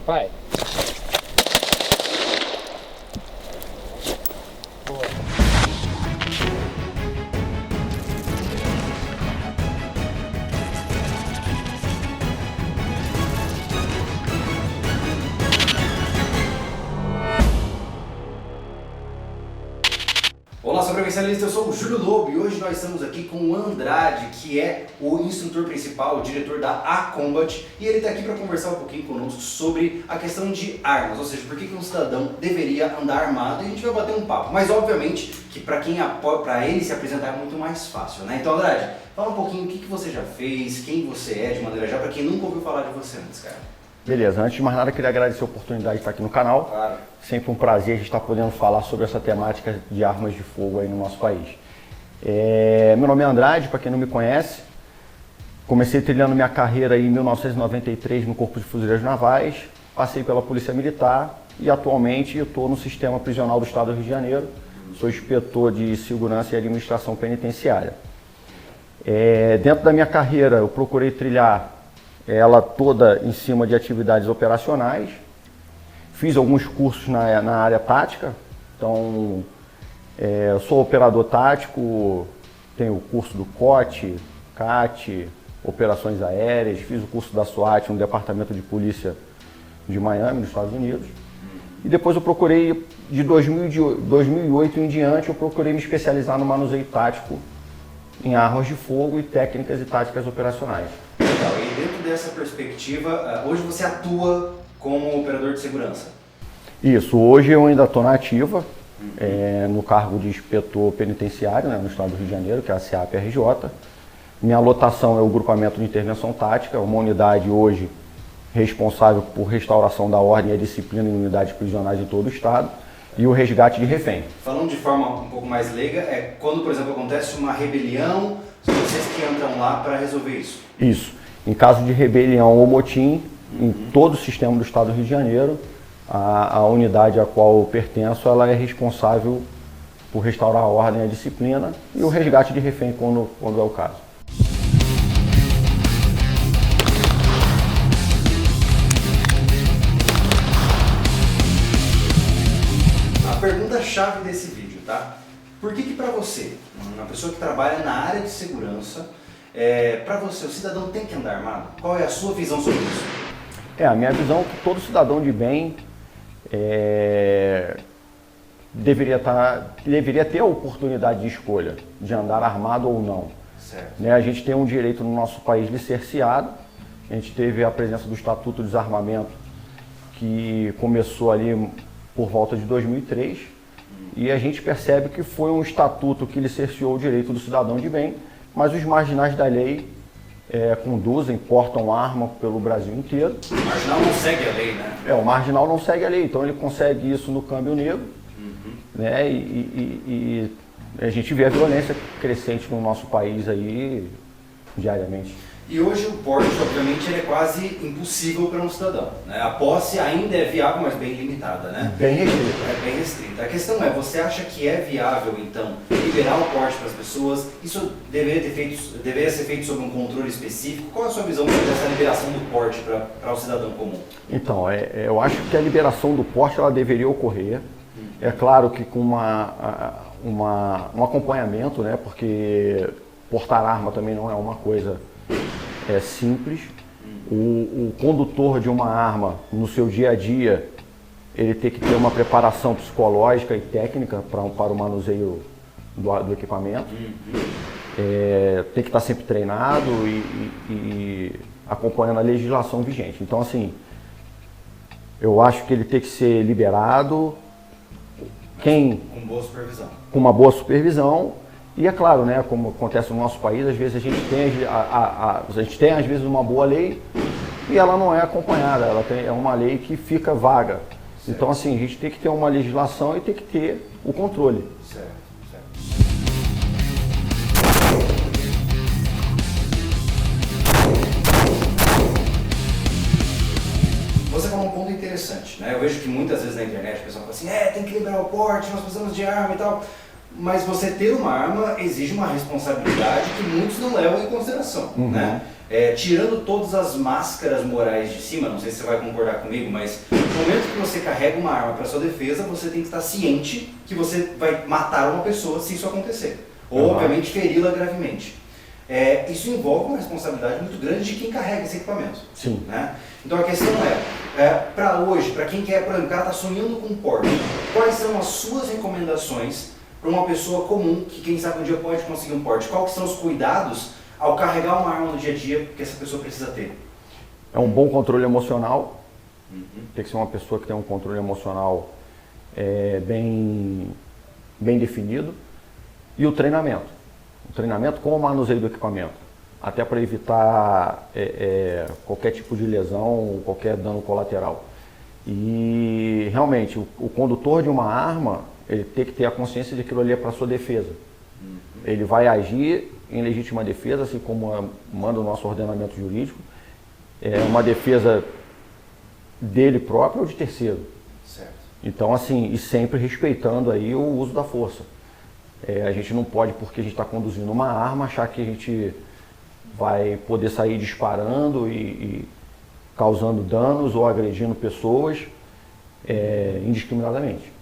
Vai. Boa. Olá, sobrevivencialista, eu sou o Júlio Lobo e hoje nós estamos aqui com o Andrade, que é o instrutor principal, o diretor da A-Combat, e ele está aqui para conversar um pouquinho conosco sobre a questão de armas, ou seja, por que um cidadão deveria andar armado, e a gente vai bater um papo, mas obviamente que para ele se apresentar é muito mais fácil, né? Então, Andrade, fala um pouquinho o que você já fez, quem você é de maneira geral, para quem nunca ouviu falar de você antes, cara. Beleza, antes de mais nada, queria agradecer a oportunidade de estar aqui no canal. Claro. Sempre um prazer a gente estar podendo falar sobre essa temática de armas de fogo aí no nosso país. Meu nome é Andrade, para quem não me conhece. Comecei trilhando minha carreira aí em 1993 no Corpo de Fuzileiros Navais, passei pela Polícia Militar e atualmente estou no Sistema Prisional do Estado do Rio de Janeiro. Sou inspetor de Segurança e Administração Penitenciária. Dentro da minha carreira, eu procurei trilhar ela toda em cima de atividades operacionais. Fiz alguns cursos na área tática, então sou operador tático, tenho o curso do COT, CAT, operações aéreas, fiz o curso da SWAT no Departamento de Polícia de Miami, nos Estados Unidos. E depois eu procurei, de 2008 em diante, eu procurei me especializar no manuseio tático em armas de fogo e técnicas e táticas operacionais. Legal, e dentro dessa perspectiva, hoje você atua como operador de segurança? Isso, hoje eu ainda estou na ativa, no cargo de inspetor penitenciário, né, no estado do Rio de Janeiro, que é a CEAP-RJ. Minha lotação é o Grupamento de Intervenção Tática, uma unidade hoje responsável por restauração da ordem e a disciplina em unidades prisionais em todo o estado, e o resgate de refém. Falando de forma um pouco mais leiga, é quando, por exemplo, acontece uma rebelião, são vocês que entram lá para resolver isso? Isso. Em caso de rebelião ou motim, em todo o sistema do estado do Rio de Janeiro, a unidade a qual eu pertenço, ela é responsável por restaurar a ordem e a disciplina e o resgate de refém quando é o caso. A pergunta-chave desse vídeo, tá? Por que para você, uma pessoa que trabalha na área de segurança, para você, o cidadão tem que andar armado? Qual é a sua visão sobre isso? A minha visão é que todo cidadão de bem deveria ter a oportunidade de escolha de andar armado ou não. Certo. A gente tem um direito no nosso país licenciado, a gente teve a presença do Estatuto de Desarmamento, que começou ali por volta de 2003, e a gente percebe que foi um estatuto que licenciou o direito do cidadão de bem, mas os marginais da lei conduzem, portam arma pelo Brasil inteiro. O marginal não segue a lei, né? O marginal não segue a lei, então ele consegue isso no câmbio negro, né? E a gente vê a violência crescente no nosso país aí diariamente. E hoje o porte, obviamente, ele é quase impossível para um cidadão, né? A posse ainda é viável, mas bem limitada, né? Bem restrita. É bem restrita. A questão é, você acha que é viável, então, liberar o porte para as pessoas? Isso deveria ser feito sob um controle específico? Qual é a sua visão dessa liberação do porte para o cidadão comum? Então, eu acho que a liberação do porte ela deveria ocorrer. É claro que com um acompanhamento, né? Porque portar arma também não é uma coisa simples. O condutor de uma arma no seu dia a dia, ele tem que ter uma preparação psicológica e técnica para o manuseio do equipamento. Tem que estar sempre treinado e acompanhando a legislação vigente. Então, assim, eu acho que ele tem que ser liberado Com boa supervisão. Com uma boa supervisão. E é claro, né, como acontece no nosso país, às vezes a gente tem às vezes uma boa lei e ela não é acompanhada, é uma lei que fica vaga. Certo. Então, assim, a gente tem que ter uma legislação e tem que ter o controle. Certo. Você falou um ponto interessante, né? Eu vejo que muitas vezes na internet o pessoal fala assim, tem que liberar o porte, nós precisamos de arma e tal. mas você ter uma arma exige uma responsabilidade que muitos não levam em consideração, né? Tirando todas as máscaras morais de cima, não sei se você vai concordar comigo, mas no momento que você carrega uma arma para sua defesa, você tem que estar ciente que você vai matar uma pessoa se isso acontecer, ou obviamente feri-la gravemente. Isso envolve uma responsabilidade muito grande de quem carrega esse equipamento. Sim. Né? Então a questão para hoje, para quem quer, por exemplo, o cara está sonhando com porte, quais são as suas recomendações para uma pessoa comum que quem sabe um dia pode conseguir um porte? Quais são os cuidados ao carregar uma arma no dia a dia que essa pessoa precisa ter? É um bom controle emocional, tem que ser uma pessoa que tem um controle emocional bem definido, e o treinamento com o manuseio do equipamento, até para evitar qualquer tipo de lesão, qualquer dano colateral. E realmente o condutor de uma arma, ele tem que ter a consciência de que aquilo ali é para sua defesa. Ele vai agir em legítima defesa, assim como manda o nosso ordenamento jurídico, uma defesa dele próprio ou de terceiro. Certo. Então, assim, e sempre respeitando aí o uso da força. A gente não pode, porque a gente está conduzindo uma arma, achar que a gente vai poder sair disparando e causando danos ou agredindo pessoas indiscriminadamente.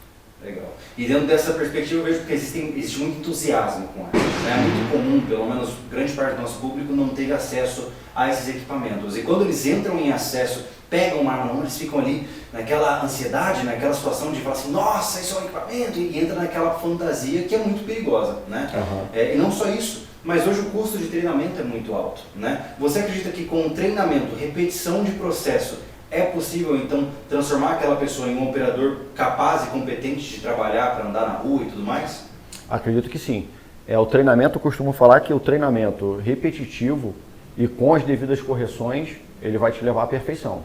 Legal. E dentro dessa perspectiva eu vejo que existe muito entusiasmo com ela. É muito comum, pelo menos grande parte do nosso público não teve acesso a esses equipamentos. E quando eles entram em acesso, pegam uma arma na mão, eles ficam ali naquela ansiedade, naquela situação de falar assim, nossa, isso é um equipamento, e entra naquela fantasia que é muito perigosa, né? E não só isso, mas hoje o custo de treinamento é muito alto, né? Você acredita que com treinamento, repetição de processo, é possível então transformar aquela pessoa em um operador capaz e competente de trabalhar para andar na rua e tudo mais? Acredito que sim. O treinamento, eu costumo falar que o treinamento repetitivo e com as devidas correções, ele vai te levar à perfeição.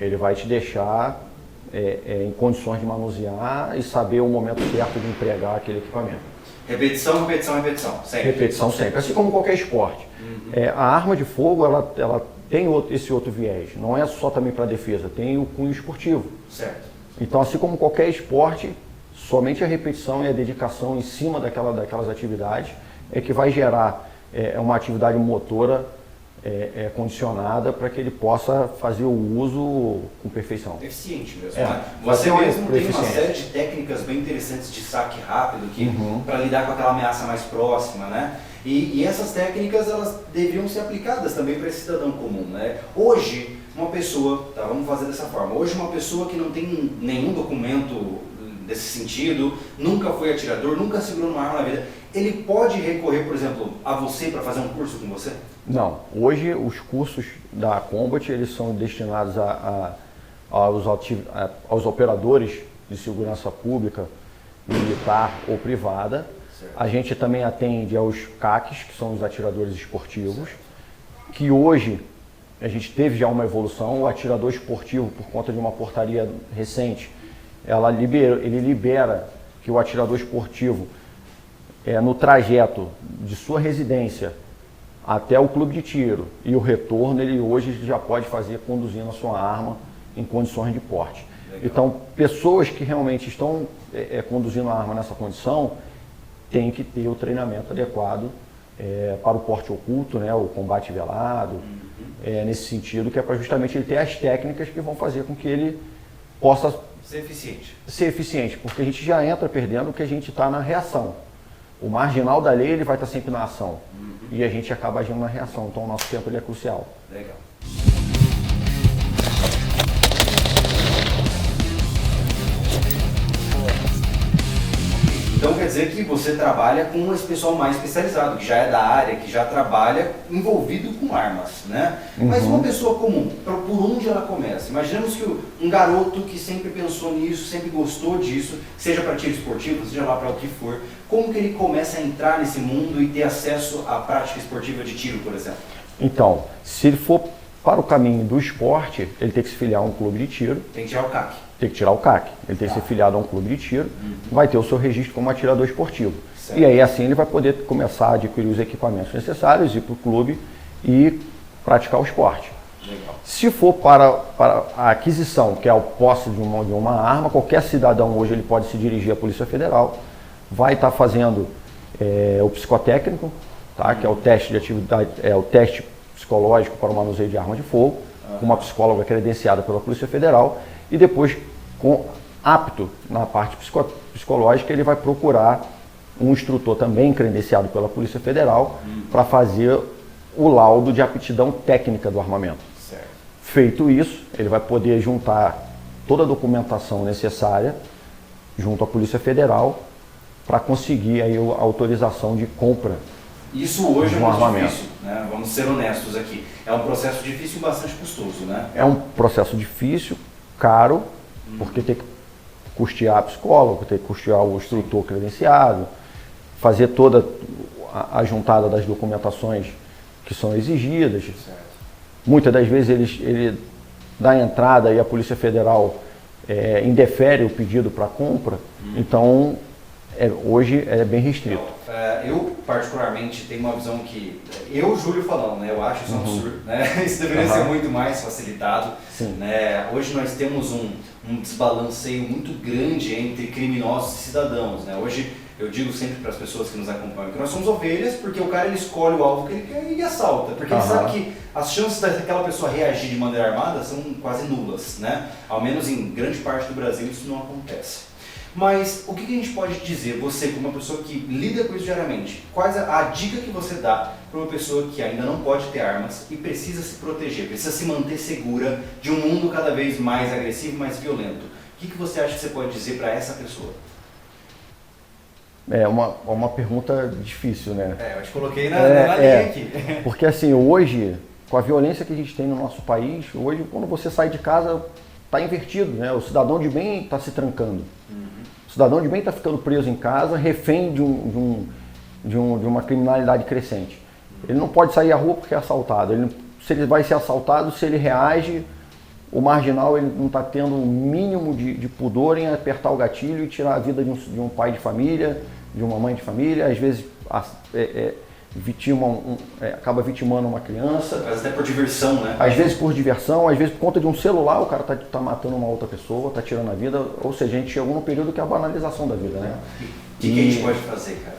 Ele vai te deixar em condições de manusear e saber o momento certo de empregar aquele equipamento. Repetição, repetição, repetição. Sempre. Repetição sempre, assim como qualquer esporte. A arma de fogo, ela tem esse outro viés. Não é só também para defesa, tem o cunho esportivo. Certo. Então, assim como qualquer esporte, somente a repetição e a dedicação em cima daquelas atividades é que vai gerar uma atividade motora condicionada para que ele possa fazer o uso com perfeição. Eficiente mesmo. Você mesmo tem uma série de técnicas bem interessantes de saque rápido para lidar com aquela ameaça mais próxima, né? E essas técnicas elas deveriam ser aplicadas também para esse cidadão comum, né? Hoje, uma pessoa, vamos fazer dessa forma, hoje uma pessoa que não tem nenhum documento desse sentido, nunca foi atirador, nunca segurou uma arma na vida, ele pode recorrer, por exemplo, a você para fazer um curso com você? Não. Hoje os cursos da Combat eles são destinados aos operadores de segurança pública, militar ou privada. Certo. A gente também atende aos CACs, que são os atiradores esportivos, que hoje a gente teve já uma evolução. O atirador esportivo, por conta de uma portaria recente, ele libera que o atirador esportivo, no trajeto de sua residência até o clube de tiro e o retorno, ele hoje já pode fazer conduzindo a sua arma em condições de porte. Legal. Então, pessoas que realmente estão conduzindo a arma nessa condição, têm que ter o treinamento adequado para o porte oculto, né, o combate velado, nesse sentido, que é para justamente ele ter as técnicas que vão fazer com que ele possa ser eficiente, porque a gente já entra perdendo que a gente está na reação. O marginal da lei ele vai estar sempre na ação e a gente acaba agindo na reação, então o nosso tempo ele é crucial. Legal. Então quer dizer que você trabalha com esse pessoal mais especializado, que já é da área, que já trabalha envolvido com armas, né? Mas uma pessoa comum, por onde ela começa? Imaginemos que um garoto que sempre pensou nisso, sempre gostou disso, seja para tiro esportivo, seja lá para o que for, como que ele começa a entrar nesse mundo e ter acesso à prática esportiva de tiro, por exemplo? Então, se ele for para o caminho do esporte, ele tem que se filiar a um clube de tiro. Tem que tirar o CAC. Tem que tirar o CAC. Ele tem que ser filiado a um clube de tiro, vai ter o seu registro como atirador esportivo. Certo. E aí assim ele vai poder começar a adquirir os equipamentos necessários, ir para o clube e praticar o esporte. Legal. Se for para a aquisição, que é o posse de uma arma, qualquer cidadão hoje ele pode se dirigir à Polícia Federal vai estar fazendo o psicotécnico, tá? Que é o teste de atividade, o teste psicológico para o manuseio de arma de fogo, com uma psicóloga credenciada pela Polícia Federal, e depois, apto na parte psicológica, ele vai procurar um instrutor também credenciado pela Polícia Federal para fazer o laudo de aptidão técnica do armamento. Certo. Feito isso, ele vai poder juntar toda a documentação necessária junto à Polícia Federal para conseguir aí a autorização de compra. Isso hoje é um muito armamento. difícil, né? Vamos ser honestos aqui. É um processo difícil e bastante custoso, né? É um processo difícil, caro, porque tem que custear a psicóloga, tem que custear o instrutor credenciado, fazer toda a juntada das documentações que são exigidas. Certo. Muitas das vezes ele dá entrada e a Polícia Federal indefere o pedido para compra, então hoje é bem restrito. Eu, particularmente, tenho uma visão que, Júlio falando, né, eu acho isso um absurdo, né? Isso deveria ser muito mais facilitado. Né? Hoje nós temos um desbalanceio muito grande entre criminosos e cidadãos. Né? Hoje eu digo sempre para as pessoas que nos acompanham que nós somos ovelhas porque o cara ele escolhe o alvo que ele quer e assalta. Porque ele sabe que as chances daquela pessoa reagir de maneira armada são quase nulas. Né? Ao menos em grande parte do Brasil isso não acontece. Mas o que a gente pode dizer, você como uma pessoa que lida com isso diariamente, quais a dica que você dá para uma pessoa que ainda não pode ter armas e precisa se proteger, precisa se manter segura de um mundo cada vez mais agressivo, mais violento? O que você acha que você pode dizer para essa pessoa? É uma pergunta difícil, né? Eu te coloquei na linha aqui. Porque assim, hoje, com a violência que a gente tem no nosso país, hoje quando você sai de casa, está invertido, né? O cidadão de bem está se trancando. O cidadão de bem está ficando preso em casa, refém de uma criminalidade crescente. Ele não pode sair à rua porque é assaltado. Se ele vai ser assaltado, se ele reage, o marginal ele não está tendo o mínimo de pudor em apertar o gatilho e tirar a vida de um pai de família, de uma mãe de família. Às vezes acaba vitimando uma criança. Às vezes até por diversão, né? Às vezes por diversão, às vezes por conta de um celular, o cara tá matando uma outra pessoa, tá tirando a vida. Ou seja, a gente chegou num período que é a banalização da vida, né? O que a gente pode fazer, cara?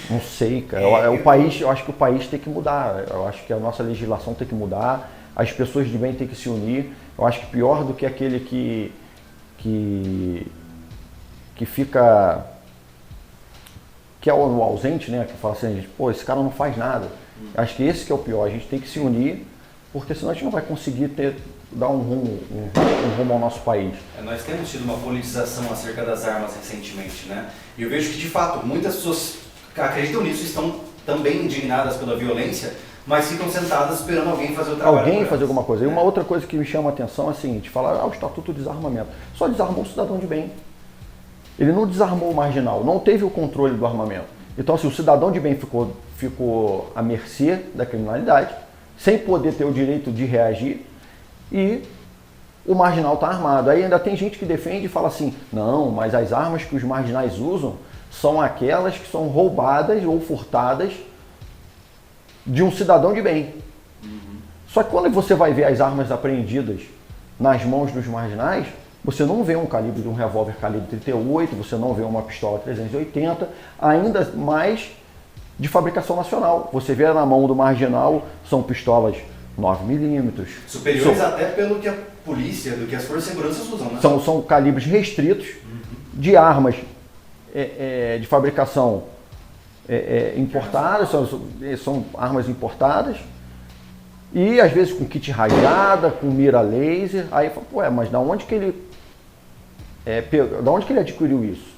Não sei, cara. Eu acho que o país tem que mudar. Eu acho que a nossa legislação tem que mudar. As pessoas de bem têm que se unir. Eu acho que pior do que aquele que fica... que é o ausente, né? Que fala assim, pô, esse cara não faz nada. Acho que esse que é o pior, a gente tem que se unir, porque senão a gente não vai conseguir dar um rumo ao nosso país. Nós temos tido uma politização acerca das armas recentemente, né? E eu vejo que, de fato, muitas pessoas acreditam nisso, estão também indignadas pela violência, mas ficam sentadas esperando alguém fazer o trabalho. Alguém fazer alguma coisa. E uma outra coisa que me chama a atenção é a seguinte, falar, o Estatuto de Desarmamento. Só desarmou o cidadão de bem. Ele não desarmou o marginal, não teve o controle do armamento. Então, assim, o cidadão de bem ficou à mercê da criminalidade, sem poder ter o direito de reagir, e o marginal está armado. Aí ainda tem gente que defende e fala assim, não, mas as armas que os marginais usam são aquelas que são roubadas ou furtadas de um cidadão de bem. Só que quando você vai ver as armas apreendidas nas mãos dos marginais, você não vê um calibre de um revólver calibre 38, você não vê uma pistola 380, ainda mais de fabricação nacional. Você vê na mão do marginal, são pistolas 9mm. Superiores até pelo que a polícia, do que as forças de segurança usam, né? São calibres restritos de armas de fabricação importadas, são armas importadas. E às vezes com kit rajada, com mira laser. Aí fala, pô, mas da onde que ele adquiriu isso?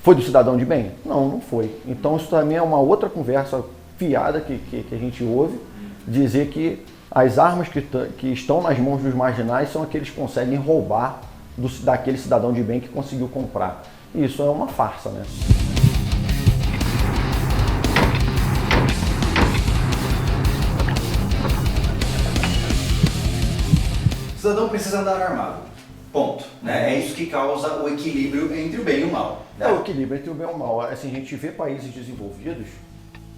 Foi do cidadão de bem? Não, não foi. Então isso também é uma outra conversa fiada que a gente ouve, dizer que as armas que estão nas mãos dos marginais são aqueles que conseguem roubar daquele cidadão de bem que conseguiu comprar. E isso é uma farsa, né? O cidadão precisa andar armado. Ponto. Né? É isso que causa o equilíbrio entre o bem e o mal. Né? É o equilíbrio entre o bem e o mal. Assim, a gente vê países desenvolvidos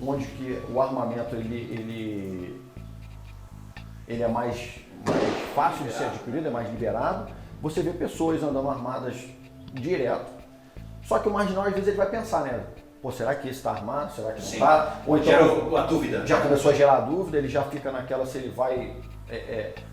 onde que o armamento ele é mais fácil de ser adquirido, é mais liberado. Você vê pessoas andando armadas direto. Só que o marginal, às vezes, ele vai pensar, né? Pô, será que esse está armado? Será que não Sim. está? Ou então, Gera a dúvida. já começou a gerar a dúvida, ele já fica naquela se ele vai,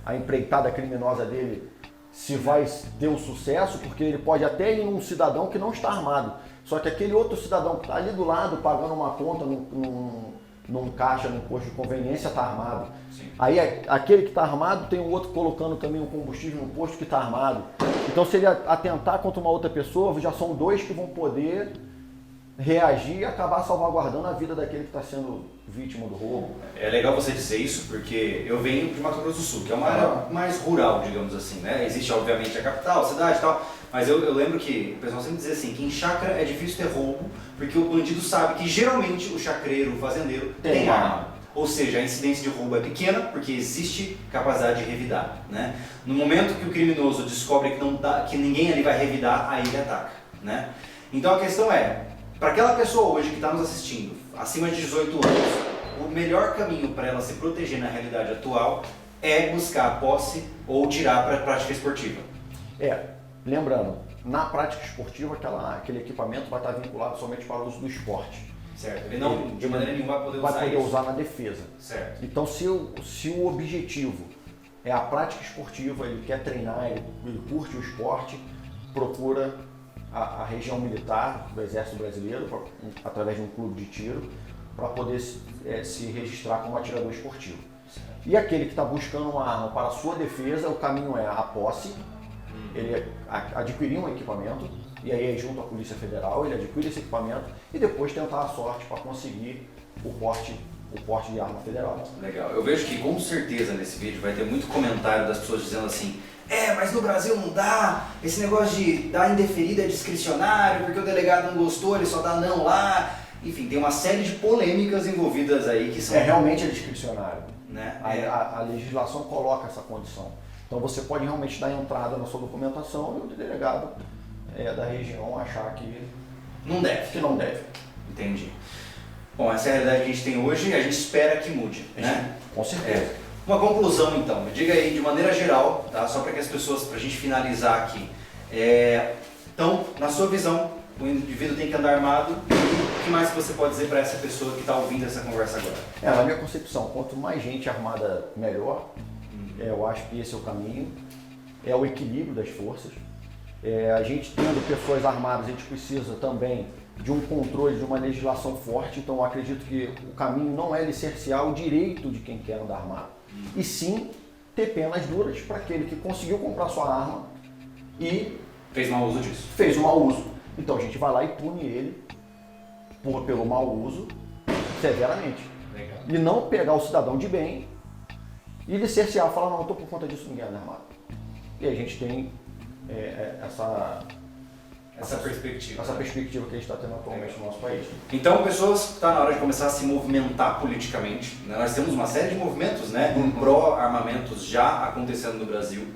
a empreitada criminosa dele, se vai ter um sucesso, porque ele pode até ir num cidadão que não está armado. Só que aquele outro cidadão que está ali do lado, pagando uma conta num caixa, num posto de conveniência, está armado. Sim. Aí aquele que está armado tem o outro colocando também um combustível no posto que está armado. Então se ele atentar contra uma outra pessoa, já são dois que vão poder reagir e acabar salvaguardando a vida daquele que está sendo vítima do roubo. É legal você dizer isso, porque eu venho de Mato Grosso do Sul, que é uma área mais rural, digamos assim, né? Existe, obviamente, a capital, a cidade e tal, mas eu lembro que o pessoal sempre dizia assim, que em chácara é difícil ter roubo, porque o bandido sabe que geralmente o chacreiro, o fazendeiro, tem arma. Ou seja, a incidência de roubo é pequena, porque existe capacidade de revidar, né? No momento que o criminoso descobre que ninguém ali vai revidar, aí ele ataca, né? Então a questão é, para aquela pessoa hoje que está nos assistindo, acima de 18 anos, o melhor caminho para ela se proteger na realidade atual é buscar a posse ou tirar para a prática esportiva. Lembrando, na prática esportiva, aquele equipamento vai estar vinculado somente para o uso do esporte. Certo. Ele não, de maneira nenhuma, vai poder usar na defesa. Certo. Então, se o objetivo é a prática esportiva, ele quer treinar, ele curte o esporte, procura a região militar do Exército Brasileiro, através de um clube de tiro, para poder se registrar como atirador esportivo. Certo. E aquele que está buscando uma arma para a sua defesa, o caminho é a posse, ele adquirir um equipamento, e aí junto à Polícia Federal, ele adquire esse equipamento e depois tentar a sorte para conseguir o porte de arma federal. Legal. Eu vejo que com certeza nesse vídeo vai ter muito comentário das pessoas dizendo assim, mas no Brasil não dá, esse negócio de dar indeferida é discricionário, porque o delegado não gostou, ele só dá não lá. Enfim, tem uma série de polêmicas envolvidas aí que são... Realmente é discricionário. Né? A legislação coloca essa condição. Então você pode realmente dar entrada na sua documentação e o delegado da região achar que não deve. Que não deve. Entendi. Bom, essa é a realidade que a gente tem hoje e a gente espera que mude, né? Com certeza. Uma conclusão então, me diga aí de maneira geral, tá? Só para que as pessoas, para a gente finalizar aqui. Então, na sua visão, o indivíduo tem que andar armado. O que mais você pode dizer para essa pessoa que está ouvindo essa conversa agora? Na minha concepção, quanto mais gente armada, melhor. Eu acho que esse é o caminho. É o equilíbrio das forças. A gente tendo pessoas armadas, a gente precisa também de um controle, de uma legislação forte. Então eu acredito que o caminho não é licenciar o direito de quem quer andar armado, e sim ter penas duras para aquele que conseguiu comprar sua arma e fez mau uso disso. Fez o mau uso. Então a gente vai lá e pune ele pelo mau uso severamente. Legal. E não pegar o cidadão de bem e licenciar, falar, não, eu estou por conta disso, ninguém anda armado. E a gente tem essa perspectiva que a gente está tendo atualmente no nosso país. Então, pessoas, está na hora de começar a se movimentar politicamente. Nós temos uma série de movimentos, né, pró-armamentos já acontecendo no Brasil.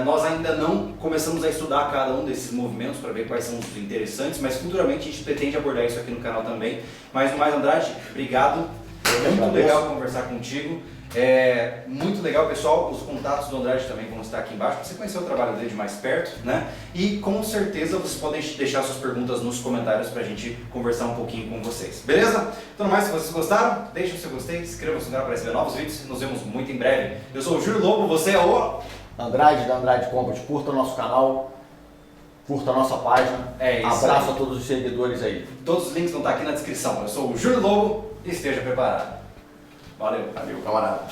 Nós ainda não começamos a estudar cada um desses movimentos para ver quais são os interessantes, mas futuramente a gente pretende abordar isso aqui no canal também. Mas no mais, Andrade, obrigado. Muito legal conversar contigo. Muito legal, pessoal. Os contatos do Andrade também vão estar aqui embaixo para você conhecer o trabalho dele de mais perto, né? E com certeza vocês podem deixar suas perguntas nos comentários para a gente conversar um pouquinho com vocês, beleza? Então, no mais, se vocês gostaram, deixem o seu gostei, inscrevam-se no canal para receber novos vídeos. Nos vemos muito em breve. Eu sou o Júlio Lobo, você é o Andrade da Andrade Combat. Curta o nosso canal, curta a nossa página. Abraço a todos os seguidores aí. Todos os links vão estar aqui na descrição. Eu sou o Júlio Lobo e esteja preparado. Valeu, camarada.